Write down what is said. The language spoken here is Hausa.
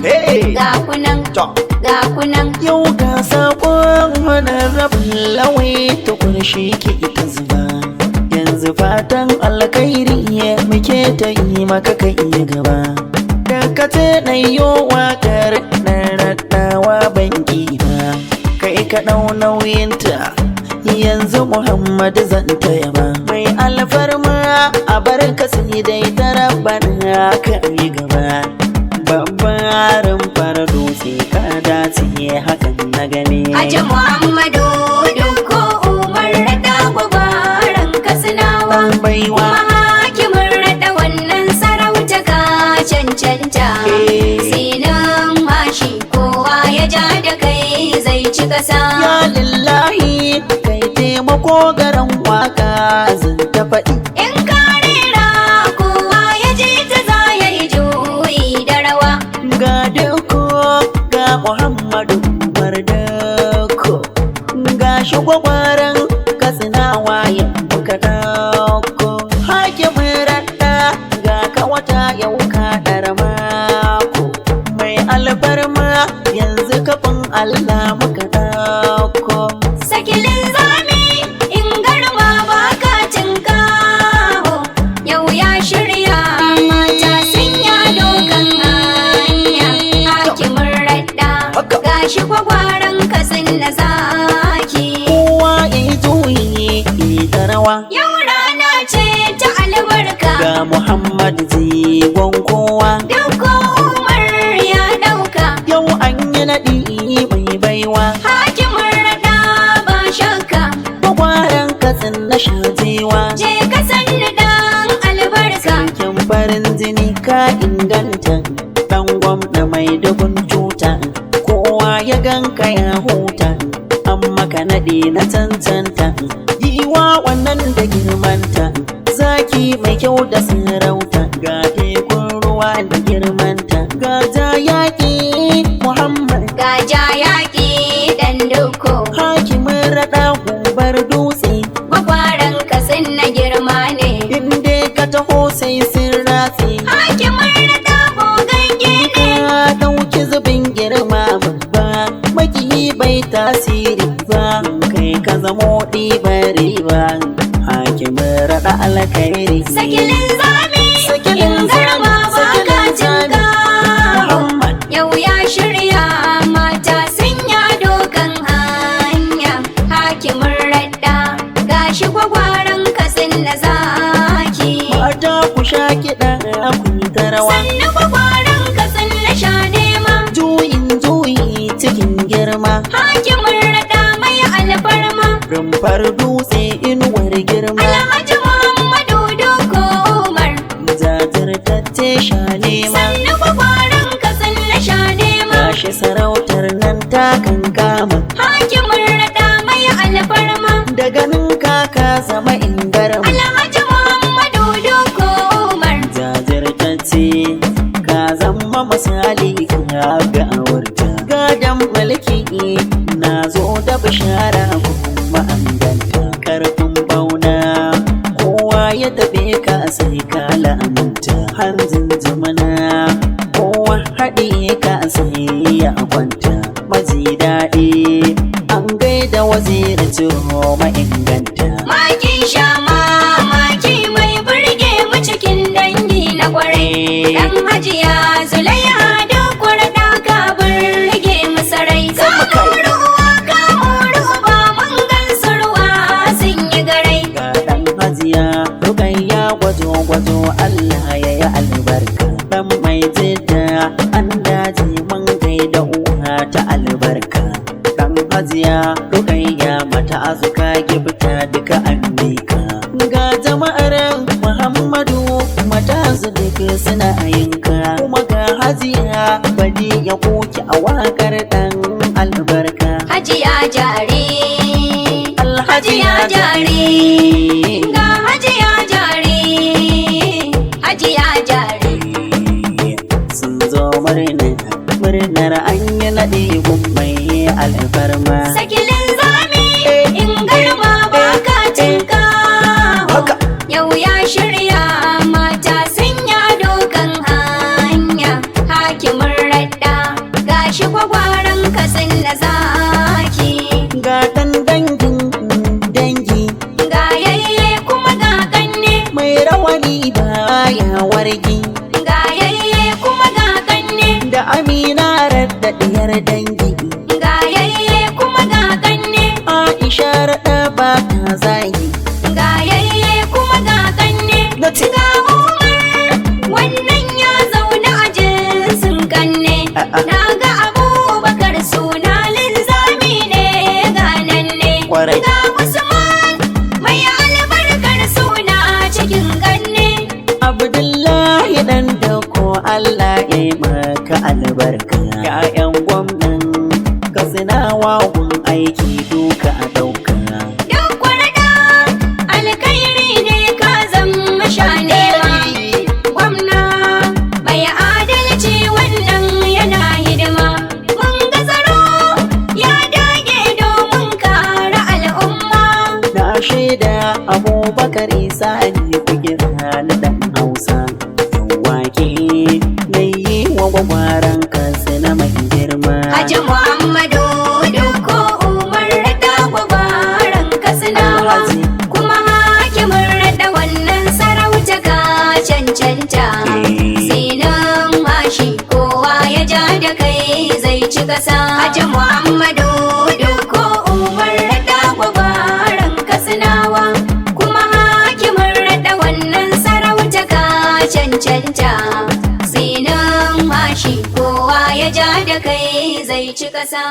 ga kunan ga kunan. Yau ga sakon wani rabin lawai ta kurshi ke ita zuba. Yanzu fatan alkhairi muke ta yi maka ka iya gaba. Daga ce na yo wakar na raɗawa banki ba. Kai ka ɗau nauyinta yanzu Muhammadu zan taya ba. Mai alfarma a bar ka sai dai ta rabana ka yi gaba. Babbarin fara dutse ka dace hakan na gane. Haji Muhammadu Dukko Umar Radda gwabaran Katsinawa. Baiwa kuma hakimin Radda wannan sarauta ka cancanta. Silin mashi kowa ya ja da kai zai ci kasa. ya lillahi kai taimako garan waka zan ta faɗi. In ka rera kowa ya ji ta za ya yi juyi da rawa. Ga Dukko ga Muhammadu Umar Dukko, ga shi gwagwaran Katsinawa yau ka dauko. Hakimin Radda ga ka wata yau ka ɗara mako. Mai alfarma yanzu kafin Allah muka dauko. Sakilin zami in garma ba ka tinkaho. Yau ya shirya mata sun ya dokan hanya. Hakimin Radda gashi gwagwaran kasin da zaki. Kowa ya yi juyi ita rawa. Yau rana ce ta albarka. Ga Muhammad jigon kowa. Dukko Umar ya dauka. Yau an yi naɗi mai baiwa. Hakimin Radda ba shakka. Gwagwaran Katsin na shajewa. Je ka sanni dan albarka. Kin farin jini ka inganta. Dan gwamna mai dubun cuta. Kowa ya ganka ya huta. Amma ka naɗe na cancanta. Giwa wannan da girmanta. Zaki mai kyau da sarauta. Ga tekun ruwa da girmanta. Ga ja yaƙi Muhammad. Gaja yaƙi dan Dukko. Hakimin Radda gubar dutse. Gwagwaran kasin na girma ne. Inde ka taho sai sun ratse. Hakimin Radda gogagge ne. Ka ɗauki zubin girma babba. Makiyi bai tasiri ba. Kai ka zamo ɗibar riba. Hakimin Radda alkhairi. Sakilin zami Sakilin in garma ba zami, ka sakilin tinka. Muhammad. Yau ya shirya mata sun ya dokan hanya. Hakimin Radda gashi gwagwaran kasin da zaki. Mata ku sha kiɗa ku yi ta rawa. Sannu gwagwaran kasin na sha nema. Juyin juyi cikin girma. Hakimin Radda mai alfarma. Rumfar dutse inuwar girma. Alhaji Muhammadu Dukko Umar. Jajirtacce sha nema. Sannu gwagwaran kasin na sha nema. Gashi sarautar nan ta kan kama. Hakimin Radda mai alfarma. Da ganin kaka zama in garma. Alhaji Muhammadu Dukko Umar. Jajirtacce ka zama misali ka ga awarta. Gadon mulki na zo da bishara kuma an ganta. Karfin bauna kowa ya taɓe ka sai ka la'amanta. Hanzin zamana kowa haɗe ka sai ya kwanta. Maji daɗi an gaida waziri ciro inganta. Maki sha mamaki mai burge mu cikin dangi na kwarai. Dan Hajiya Zulaiha Dukko Radda ka burge mu sarai. Ka muru uwa ka muru uba mun gan su ruwa sun yi garai. Ga ɗan hajiya Rukayya gwajo-gwajo Allah ya yi albarka. Ɗan mai jidda an daji mun gaida uwa ta albarka. Ɗan hajiya Rukayya mata azuka gifta duka an mika. Ga jama'ar Muhammadu mata su duka suna yinka. Kuma ga hajiya badi ya koki a wakar ɗan albarka. Hajiya jare. Alhajiya jare. Ga Hajiya jare. Hajiya jare. sun zo murnar an yi naɗe mai alfarma. Sakilin zami in garma ba ka tinka. Yau ya shirya mata sun ya dokan hanya. Hakimin Radda margi ga yayye kuma ga kanne, da Amina radda diyar dangi ga yayye kuma ga kanne, Aisha radda ba ta zagi ga yayye kuma ga kanne, Nati. ga Umar wannan ya zauna a jinsin kanne, na ga Abubakar suna linzami ne gananne, Kwarai. ga Usman mai albarkar suna cikin ganne. Abdullahi dan da ko Allah ya yi maka albarka ƴaƴan gwamnan Katsinawa gun aiki duka a ɗauka Duk kwarada alkhairi ne ka zama shanewa, gwamna mai adalci wannan yana hidima. Mun ga tsaro ya dage domin kare al'umma. na shaida Abubakar Sani kujera na dan Hausa wake mai yi wa gwagwaran Katsina mai girma Haji Muhammadu Dukko Umar da gwagwaran Katsinawa, kuma hakimin rada wannan sarauta ka cancanta. Sinin mashi kowa ya ja da kai zai ci kasa. Haji Muhammadu Dukko Umar da gwagwaran Katsinawa, kuma hakimin rada wannan sarauta ka cancanta. Sinin mashi kowa ya ja da kai zai ci kasa.